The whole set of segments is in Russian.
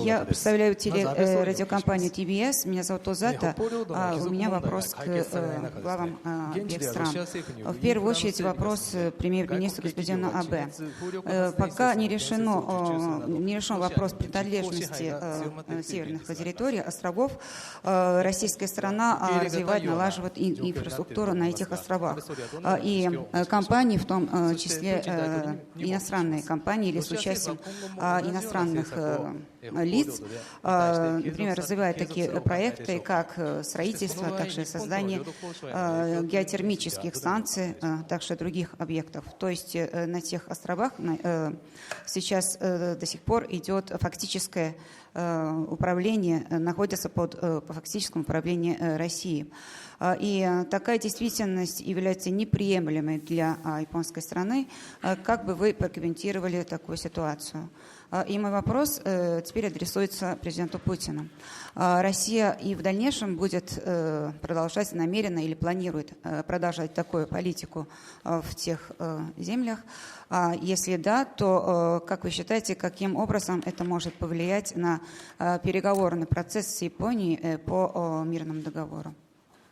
Я представляю радиокомпанию ТБС. Меня зовут Озата. У меня вопрос к главам обеих стран. В первую очередь вопрос премьер-министру господину Абе. Пока не решен вопрос принадлежности северных территорий, островов, российская страна развивает, налаживает инфраструктуру на этих островах. И компании, в том числе иностранные компании или с участием иностранных лиц, например, развивают такие проекты, как строительство, также создание геотермических станций, также других объектов. То есть на тех островах сейчас до сих пор идет фактическое управление, находится под фактическим управлением России. И такая действительность является неприемлемой для японской страны. Как бы вы прокомментировали такую ситуацию? И мой вопрос теперь адресуется президенту Путину. Россия и в дальнейшем будет продолжать намеренно или планирует продолжать такую политику в тех землях? Если да, то как вы считаете, каким образом это может повлиять на переговорный процесс с Японией по мирному договору?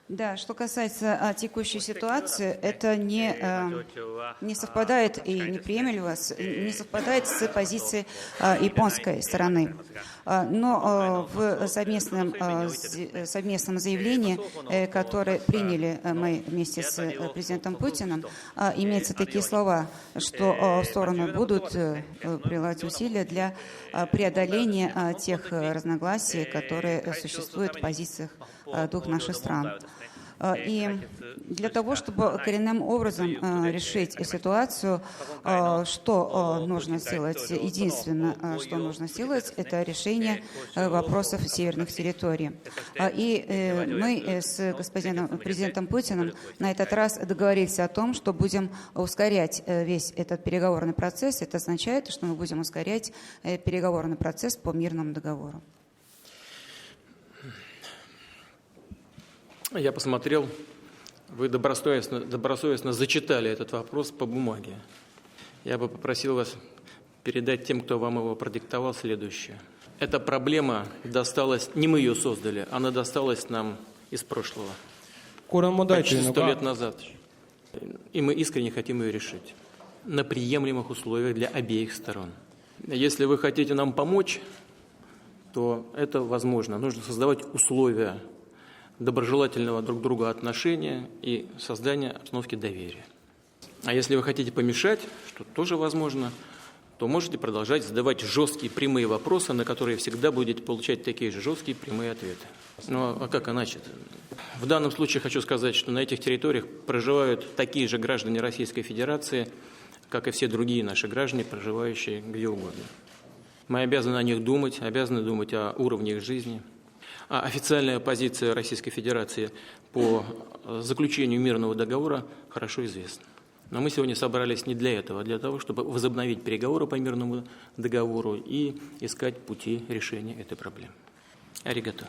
Да, что касается текущей ситуации, это не совпадает и неприемлемо, не совпадает с позицией японской стороны. Но в совместном заявлении, которое приняли мы вместе с президентом Путиным, имеются такие слова, что стороны будут прилагать усилия для преодоления тех разногласий, которые существуют в позициях двух наших стран. И для того, чтобы коренным образом решить ситуацию, что нужно сделать? Единственное, что нужно сделать, это решение вопросов северных территорий. И мы с господином президентом Путиным на этот раз договорились о том, что будем ускорять весь этот переговорный процесс. Это означает, что мы будем ускорять переговорный процесс по мирному договору. Я посмотрел, вы добросовестно зачитали этот вопрос по бумаге. Я бы попросил вас передать тем, кто вам его продиктовал, следующее. Эта проблема досталась, не мы ее создали, она досталась нам из прошлого. Почти 100 лет назад. И мы искренне хотим ее решить. На приемлемых условиях для обеих сторон. Если вы хотите нам помочь, то это возможно. Нужно создавать условия доброжелательного друг к другу отношения и создания обстановки доверия. А если вы хотите помешать, что тоже возможно, то можете продолжать задавать жесткие прямые вопросы, на которые всегда будете получать такие же жесткие прямые ответы. Ну а как иначе? В данном случае хочу сказать, что на этих территориях проживают такие же граждане Российской Федерации, как и все другие наши граждане, проживающие где угодно. Мы обязаны о них думать, обязаны думать о уровне их жизни. А официальная позиция Российской Федерации по заключению мирного договора хорошо известна. Но мы сегодня собрались не для этого, а для того, чтобы возобновить переговоры по мирному договору и искать пути решения этой проблемы. Аригато.